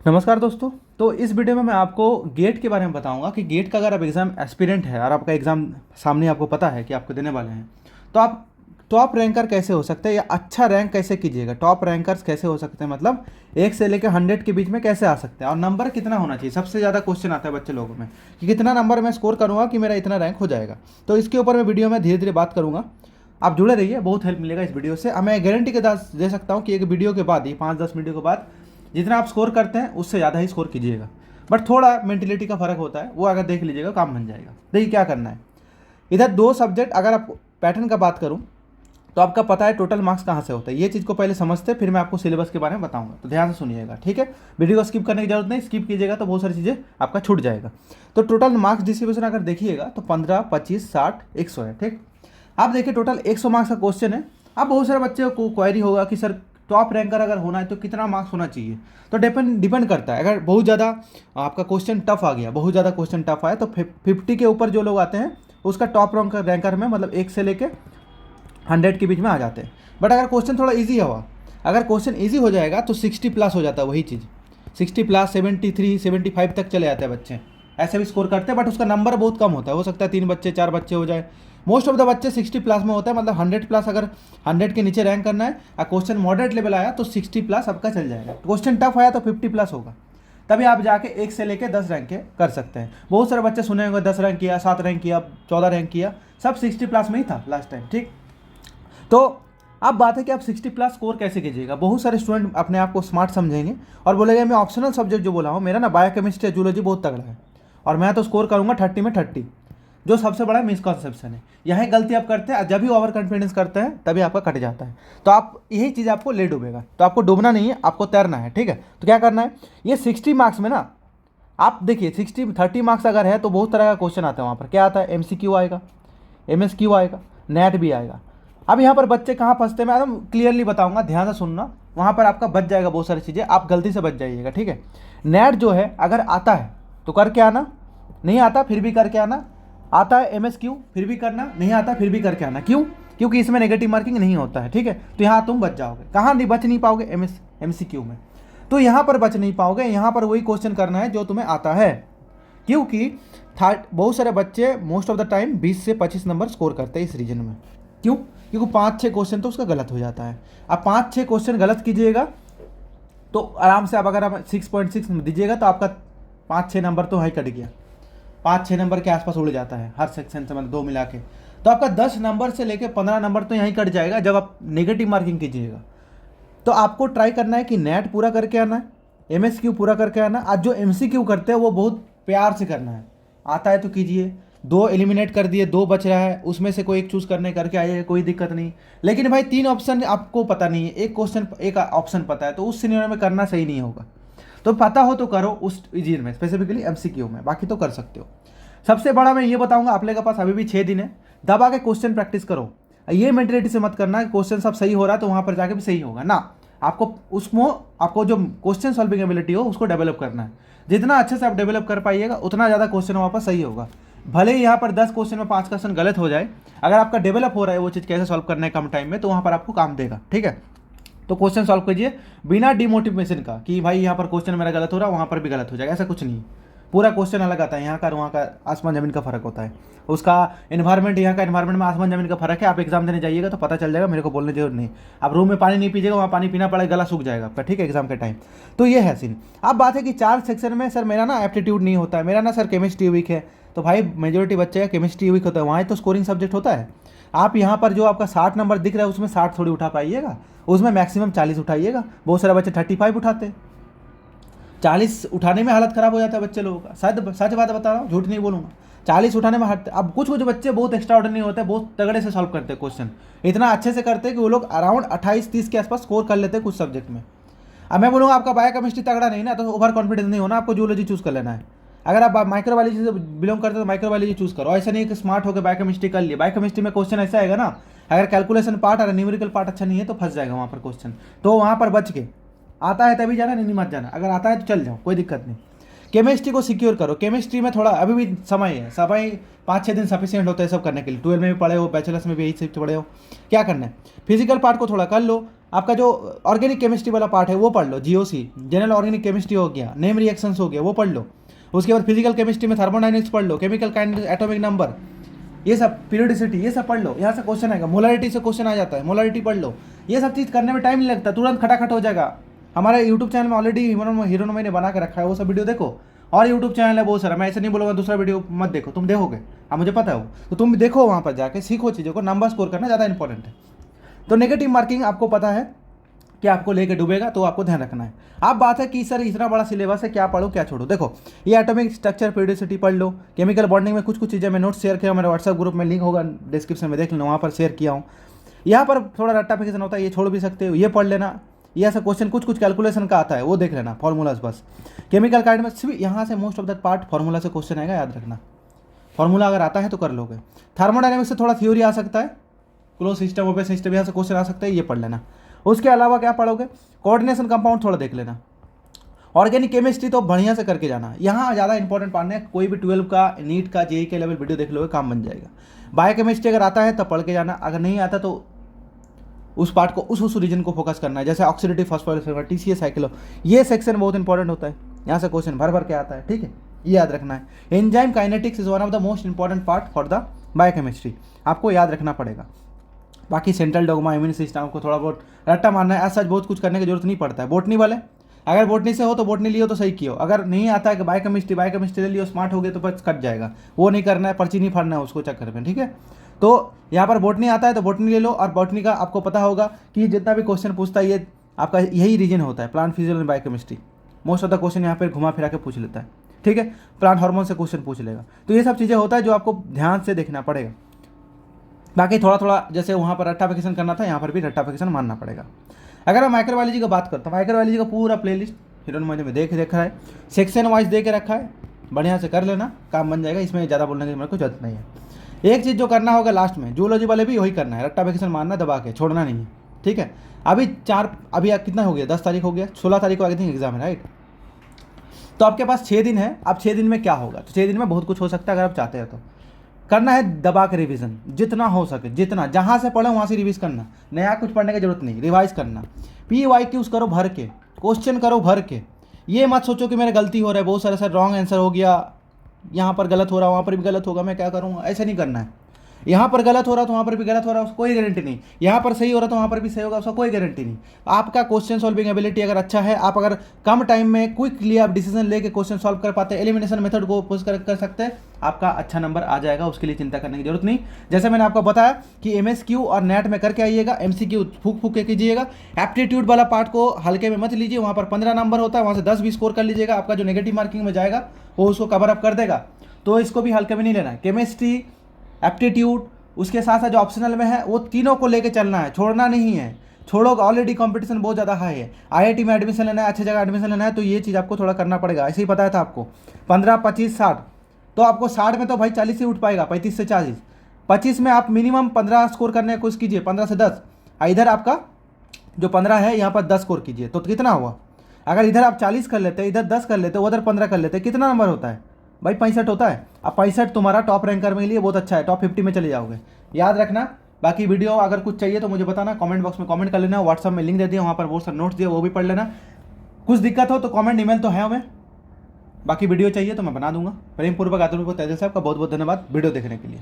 नमस्कार दोस्तों। तो इस वीडियो में मैं आपको गेट के बारे में बताऊंगा कि गेट का अगर आप एग्ज़ाम एस्पिरेंट है और आपका एग्ज़ाम सामने आपको पता है कि आपको देने वाले हैं, तो आप टॉप रैंकर कैसे हो सकते हैं या अच्छा रैंक कैसे कीजिएगा, टॉप रैंकर्स कैसे हो सकते हैं, मतलब 1 से लेकर 100 के बीच में कैसे आ सकते हैं और नंबर कितना होना चाहिए। सबसे ज़्यादा क्वेश्चन आता है बच्चे लोगों में कि कितना नंबर मैं स्कोर करूँगा कि मेरा इतना रैंक हो जाएगा। तो इसके ऊपर मैं वीडियो में धीरे धीरे बात करूँगा। आप जुड़े रहिए, बहुत हेल्प मिलेगा इस वीडियो से। मैं गारंटी के साथ दे सकता हूँ कि एक वीडियो के बाद ही 5-10 वीडियो के बाद जितना आप स्कोर करते हैं उससे ज़्यादा ही स्कोर कीजिएगा। बट थोड़ा मेंटेलिटी का फ़र्क होता है, वो अगर देख लीजिएगा काम बन जाएगा। देखिए क्या करना है। इधर 2 सब्जेक्ट, अगर आप पैटर्न का बात करूँ तो आपका पता है टोटल मार्क्स कहाँ से होता है। ये चीज़ को पहले समझते फिर मैं आपको सिलेबस के बारे में बताऊंगा, तो ध्यान से सुनिएगा, ठीक है। वीडियो को स्किप करने की जरूरत नहीं, स्किप कीजिएगा तो बहुत सारी चीज़ें आपका छूट जाएगा। तो टोटल मार्क्स डिस्ट्रीब्यूशन अगर देखिएगा तो 15, 25, 60, 100 है, ठीक। आप देखिए टोटल 100 मार्क्स का क्वेश्चन है। अब बहुत सारे बच्चे को क्वेरी होगा कि सर टॉप रैंकर अगर होना है तो कितना मार्क्स होना चाहिए। तो डिपेंड करता है। अगर बहुत ज़्यादा आपका क्वेश्चन टफ आ गया, बहुत ज़्यादा क्वेश्चन टफ आया, तो 50 के ऊपर जो लोग आते हैं उसका टॉप रैंकर में, मतलब 1 से लेके 100 के बीच में आ जाते हैं। बट अगर क्वेश्चन थोड़ा ईजी हुआ, अगर क्वेश्चन ईजी हो जाएगा तो 60 प्लस हो जाता है। वही चीज़ 60 प्लस 73, 75 तक चले जाते हैं बच्चे, ऐसे भी स्कोर करते हैं। बट उसका नंबर बहुत कम होता है, हो सकता है 3 बच्चे 4 बच्चे हो जाए। मोस्ट ऑफ द बच्चे 60 प्लस में होता है, मतलब 100 प्लस। अगर 100 के नीचे रैंक करना है और क्वेश्चन मॉडरेट लेवल आया तो 60 प्लस आपका चल जाएगा। क्वेश्चन टफ आया तो 50 प्लस होगा, तभी आप जाके 1 से लेके 10 रैंक के कर सकते हैं। बहुत सारे बच्चे सुने होंगे 10 रैंक किया, 7 रैंक किया, 14 रैंक किया, सब 60 प्लस में ही था लास्ट टाइम, ठीक। तो अब बात है कि आप 60 प्लस स्कोर कैसे कीजिएगा। बहुत सारे स्टूडेंट अपने आप को स्मार्ट समझेंगे और बोलेंगे मैं ऑप्शनल सब्जेक्ट जो बोला हूँ, मेरा ना बायोकेमिस्ट्री जूलॉजी बहुत तगड़ा है और मैं तो स्कोर करूँगा 30 में 30, जो सबसे बड़ा मिसकॉन्सेप्शन है। यही गलती आप करते हैं, जब भी ओवर कॉन्फिडेंस करते हैं तभी आपका कट जाता है। तो आप यही चीज़ आपको ले डूबेगा। तो आपको डूबना नहीं है, आपको तैरना है, ठीक है। तो क्या करना है, ये 60 मार्क्स में ना आप देखिए 30 मार्क्स अगर है तो बहुत तरह का क्वेश्चन आता है। वहाँ पर क्या आता है, MCQ आएगा, MSQ आएगा, नेट भी आएगा। अब यहाँ पर बच्चे कहाँ फंसते हैं मैं एकदम क्लियरली बताऊंगा, ध्यान से सुनना। वहाँ पर आपका बच जाएगा बहुत सारी चीज़ें, आप गलती से बच जाइएगा, ठीक है। नेट जो है अगर आता है तो करके आना, नहीं आता फिर भी करके आना। आता है MSQ फिर भी करना, नहीं आता फिर भी करके आना। क्यों? क्योंकि इसमें नेगेटिव मार्किंग नहीं होता है, ठीक है। तो यहाँ तुम बच जाओगे। कहाँ नहीं बच नहीं पाओगे, MCQ में। तो यहाँ पर बच नहीं पाओगे, यहाँ पर वही क्वेश्चन करना है जो तुम्हें आता है। क्योंकि बहुत सारे बच्चे मोस्ट ऑफ द टाइम 20 से 25 नंबर स्कोर करते हैं इस रीजन में। क्यों? क्योंकि 5-6 क्वेश्चन तो उसका गलत हो जाता है। अब 5-6 क्वेश्चन गलत कीजिएगा तो आराम से, अब अगर आप 6.6 दीजिएगा तो आपका 5-6 नंबर तो हाई कट गया, 5-6 नंबर के आसपास उड़ जाता है हर सेक्शन से, मतलब 2 मिला के। तो आपका 10 नंबर से लेकर 15 नंबर तो यहीं कट जाएगा जब आप नेगेटिव मार्किंग कीजिएगा। तो आपको ट्राई करना है कि नेट पूरा करके आना है, MSQ पूरा करके आना। आज जो MCQ करते हैं वो बहुत प्यार से करना है। आता है तो कीजिए, 2 एलिमिनेट कर दिए, 2 बच रहा है, उसमें से कोई एक चूज़ करने करके आइए, कोई दिक्कत नहीं। लेकिन भाई 3 ऑप्शन आपको पता नहीं है, एक क्वेश्चन एक ऑप्शन पता है, तो उस सिनेरियो में करना सही नहीं होगा। तो पता हो तो करो उस रीजन में, स्पेसिफिकली MCQ में, बाकी तो कर सकते हो। सबसे बड़ा मैं ये बताऊंगा, आप लोगों के पास अभी भी 6 दिन है, दबा के क्वेश्चन प्रैक्टिस करो। ये मेंटेलिटी से मत करना कि क्वेश्चन सब सही हो रहा है तो वहाँ पर जाके भी सही होगा ना। आपको उसमें आपको जो क्वेश्चन सॉल्विंग एबिलिटी हो उसको डेवलप करना है। जितना अच्छे से आप डेवलप कर पाइएगा उतना ज़्यादा क्वेश्चन वहाँ पर सही होगा। भले ही यहाँ पर 10 क्वेश्चन में 5 क्वेश्चन गलत हो जाए, अगर आपका डेवलप हो रहा है वो चीज़ कैसे सॉल्व करना है कम टाइम में, तो वहाँ पर आपको काम देगा, ठीक है। तो क्वेश्चन सॉल्व कीजिए बिना डिमोटिवेशन का कि भाई यहाँ पर क्वेश्चन मेरा गलत हो रहा है, वहाँ पर भी गलत हो जाएगा, ऐसा कुछ नहीं। पूरा क्वेश्चन अलग आता है, यहाँ का वहाँ का आसमान ज़मीन का फ़र्क होता है। उसका एनवायरनमेंट, यहाँ का एनवायरनमेंट में आसमान ज़मीन का फ़र्क है। आप एग्जाम देने जाइएगा तो पता चल जाएगा, मेरे को बोलने की जरूरत नहीं। आप रूम में पानी नहीं पीजिएगा, वहाँ पानी पीना पड़ेगा, गला सूख जाएगा आपका, ठीक है, एग्जाम के टाइम। तो ये है सीन। अब बात है कि 4 सेक्शन में सर मेरा ना एप्टीट्यूड नहीं होता है, मेरा ना सर केमिस्ट्री वीक है। तो भाई मेजोरिटी बच्चे का केमिस्ट्री वीक होता है, वहाँ तो स्कोरिंग सब्जेक्ट होता है। आप यहाँ पर जो आपका 60 नंबर दिख रहा है उसमें 60 थोड़ी उठा पाइएगा, उसमें मैक्सिमम 40 उठाइएगा। बहुत सारे बच्चे 35 उठाते हैं, 40 उठाने में हालत ख़राब हो जाता है बच्चे लोगों का। शायद सच बात बता रहा हूँ, झूठ नहीं बोलूँगा। 40 उठाने में अब कुछ कुछ बच्चे बहुत एक्स्ट्रा ऑर्डिनरी होते हैं, बहुत तगड़े से सॉल्व करते हैं क्वेश्चन, इतना अच्छे से करते हैं कि वो लोग अराउंड 28-30 के आसपास स्कोर कर लेते हैं कुछ सब्जेक्ट में। अब मैं बोलूँगा आपका बायोकेमिस्ट्री तगड़ा नहीं ना, तो ओवर कॉन्फिडेंस नहीं होना, आपको जूलॉजी चूज़ कर लेना है। अगर आप माइक्रोबायोलॉजी से बिलोंग करते हैं तो माइक्रोबायोलॉजी चूज़ करो। ऐसा नहीं है कि स्मार्ट होकर बायोकेमिस्ट्री कर लिए। बायोकेमिस्ट्री में क्वेश्चन ऐसा आएगा ना, अगर कैलकुलेशन पार्ट और न्यूमेरिकल पार्ट अच्छा नहीं है तो फंस जाएगा वहाँ पर क्वेश्चन। तो वहाँ पर बच के, आता है तभी जाना, नहीं मत जाना। अगर आता है तो चल जाओ, कोई दिक्कत नहीं। केमिस्ट्री को सिक्योर करो। केमिस्ट्री में थोड़ा अभी भी समय है, 5-6 दिन सफिशिएंट होता है सब करने के लिए। 12 में भी पढ़े हो, बैचलर्स में भी यही सब पढ़े हो, क्या करना है, फिजिकल पार्ट को थोड़ा कर लो, आपका जो ऑर्गेनिक केमिस्ट्री वाला पार्ट है वो पढ़ लो, जीओसी जनरल ऑर्गेनिक केमिस्ट्री हो गया, नेम रिएक्शंस हो गया वो पढ़ लो। उसके बाद फिजिकल केमिस्ट्री में थर्मोडायनेमिक्स पढ़ लो, केमिकल काइनेटिक्स, एटॉमिक नंबर, ये सब पीरियोडिसिटी ये सब पढ़ लो। यहाँ से क्वेश्चन आएगा, मोलारिटी से क्वेश्चन आ जाता है, मोलारिटी पढ़ लो। ये सब चीज़ करने में टाइम नहीं लगता, तुरंत खटाखट हो जाएगा। हमारे यूट्यूब चैनल में ऑलरेडी हीरोनोमई ने बना के रखा है, वो सब वीडियो देखो। और यूट्यूब चैनल है बहुत सारा, मैं ऐसे नहीं बोलूँगा दूसरा वीडियो मत देखो, तुम देखोगे, हाँ मुझे पता है वो, तो तुम भी देखो, वहाँ पर जाके सीखो चीज़ों को। नंबर स्कोर करना ज़्यादा इंपॉर्टेंट है। तो नेगेटिव मार्किंग आपको पता है कि आपको लेके डूबेगा, तो आपको ध्यान रखना है। अब बात है कि सर इतना बड़ा सिलेबस है, क्या पढ़ो क्या छोड़ो। देखो ये एटॉमिक स्ट्रक्चर पीरियोडिसिटी पढ़ लो, केमिकल बॉन्डिंग में कुछ कुछ चीज़ें मैं नोट्स शेयर किया, मेरे व्हाट्सएप ग्रुप में लिंक होगा डिस्क्रिप्शन में, देख लेना, वहाँ पर शेयर किया हूँ। यहाँ पर थोड़ा रट्टाफिकेशन होता है, ये छोड़ भी सकते हो, ये पढ़ लेना। ये ऐसा क्वेश्चन कुछ कुछ कैलकुलेशन का आता है, वो देख लेना, फॉर्मूलाज बस। केमिकल काइंड में सिर्फ यहाँ से most of the part formula से क्वेश्चन आएगा, याद रखना। फॉर्मूला अगर आता है तो कर लोगे। थर्मोडायनेमिक्स से थोड़ा थ्योरी आ सकता है, क्लोज सिस्टम ओपन सिस्टम यहाँ से क्वेश्चन आ सकता है, ये पढ़ लेना। उसके अलावा क्या पढ़ोगे, कोऑर्डिनेशन कंपाउंड थोड़ा देख लेना। ऑर्गेनिक केमिस्ट्री तो बढ़िया से करके जाना, यहाँ ज़्यादा इंपॉर्टेंट पार्ट है। कोई भी 12 का, नीट का, जेई के लेवल वीडियो देख लोगे, काम बन जाएगा। बायोकेमिस्ट्री अगर आता है तब पढ़ के जाना, अगर नहीं आता तो उस पार्ट को उस रीजन को फोकस करना है, जैसे ऑक्सीडेटिव फॉस्फोराइलेशन, टीसीएस साइक्लो, ये सेक्शन बहुत इंपॉर्टेंट होता है, यहाँ से क्वेश्चन भर भर के आता है, ठीक है, ये याद रखना है। Enzyme kinetics is one of the most important part for the biochemistry, आपको याद रखना पड़ेगा। बाकी सेंट्रल डोगमा, इम्यून सिस्टम को थोड़ा बहुत रट्टा मारना है, ऐसा बहुत कुछ करने की जरूरत नहीं पड़ता है। बोटनी वाले अगर बोटनी से हो तो बोटनी लियो तो सही कियो, अगर नहीं आता है कि बायोकेमिस्ट्री ले लियो, स्मार्ट हो गए तो बस कट जाएगा, वो नहीं करना है, पर्ची नहीं फाड़ना है उसको चक्कर में, ठीक है। तो यहाँ पर बोटनी आता है तो बोटनी ले लो, और बोटनी का आपको पता होगा कि जितना भी क्वेश्चन पूछता है ये आपका यही रीजन होता है, plant physiology biochemistry. Most of the question यहाँ पर घुमा फिरा के पूछ लेता है, ठीक है, प्लांट हार्मोन से क्वेश्चन पूछ लेगा। तो ये सब चीज़ें होता है जो आपको ध्यान से देखना पड़ेगा। बाकी थोड़ा थोड़ा जैसे वहाँ पर रट्टाफिकेशन करना था, यहाँ पर भी रट्टाफिकेशन मानना पड़ेगा। अगर मैं माइक्रोबायोलॉजी की बात करता हूँ, माइक्रोबायोलॉजी का पूरा प्लेलिस्ट हीरोनोमई में देख रखा है, सेक्शन वाइज दे के रखा है, बढ़िया से कर लेना, काम बन जाएगा। इसमें ज़्यादा बोलने की मेरे को जरूरत नहीं है। एक चीज़ जो करना होगा लास्ट में, जूलॉजी वाले भी वही करना है, रट्टाफिकेशन मारना, दबा के छोड़ना नहीं है, ठीक है। अभी कितना हो गया, 10 तारीख हो गया, 16 तारीख को आगे दिन एग्जाम है, राइट। तो आपके पास 6 दिन है। अब 6 दिन में क्या होगा, तो 6 दिन में बहुत कुछ हो सकता है, अगर आप चाहते हैं तो करना है दबा के रिवीजन, जितना हो सके, जितना जहाँ से पढ़े वहाँ से रिवीज करना, नया कुछ पढ़ने की जरूरत नहीं, रिवाइज करना। PYQs करो भर के, क्वेश्चन करो भर के, ये मत सोचो कि मेरा गलती हो रहा है, बहुत सारे सर रॉन्ग आंसर हो गया, यहाँ पर गलत हो रहा, वहाँ पर भी गलत होगा, मैं क्या करूँगा, ऐसा नहीं करना है। यहाँ पर गलत हो रहा तो वहाँ पर भी गलत हो रहा, उसको कोई गारंटी नहीं। यहाँ पर सही हो रहा तो वहाँ पर भी सही होगा, उसका कोई गारंटी नहीं। आपका क्वेश्चन सॉल्विंग एबिलिटी अगर अच्छा है, आप अगर कम टाइम में क्विकली आप डिसीजन लेके क्वेश्चन सॉल्व कर पाते हैं, एलिमिनेशन मेथड को यूज कर सकते हैं, आपका अच्छा नंबर आ जाएगा, उसके लिए चिंता करने की जरूरत नहीं। जैसे मैंने आपको बताया कि MSQ और नेट में करके आइएगा, MCQ फूक फूक के कीजिएगा। एप्टीट्यूड वाला पार्ट को हल्के में मत लीजिए, वहाँ पर 15 नंबर होता है, वहाँ से 10 भी स्कोर कर लीजिएगा, आपका जो नेगेटिव मार्किंग में जाएगा वो उसको कवर अप कर देगा, तो इसको भी हल्के में नहीं लेना है। केमिस्ट्री, एप्टीट्यूड, उसके साथ साथ जो ऑप्शनल में है, वो तीनों को लेके चलना है, छोड़ना नहीं है। छोड़ोगे ऑलरेडी कंपटीशन बहुत ज़्यादा हाई है, IIT में एडमिशन लेना है, अच्छी जगह एडमिशन लेना है, तो ये चीज़ आपको थोड़ा करना पड़ेगा। ऐसे ही बताया था आपको 15, 25, 60, तो आपको 60 में तो भाई 40 से उठ पाएगा, 35 से 40, 25 में आप मिनिमम 15 स्कोर करने की कोशिश कीजिए, 15 से 10। इधर आपका जो 15 है यहाँ पर 10 स्कोर कीजिए, तो कितना हुआ। अगर इधर आप 40 कर लेते हैं, इधर 10 कर लेते, उधर 15 कर लेते, कितना नंबर होता है भाई, 65 होता है। अब 65 तुम्हारा टॉप रैंकर में लिए बहुत अच्छा है, टॉप 50 में चले जाओगे, याद रखना। बाकी वीडियो अगर कुछ चाहिए तो मुझे बताना, कमेंट बॉक्स में कमेंट कर लेना, व्हाट्सअप में लिंक दे दिया, वहाँ पर बहुत सारे नोट्स दिए, वो भी पढ़ लेना। कुछ दिक्कत हो तो कमेंट, ईमेल तो है हमें, बाकी वीडियो चाहिए तो मैं बना दूंगा। प्रेम पूर्वक आदरणीय तेजस साहब का बहुत बहुत धन्यवाद वीडियो देखने के लिए।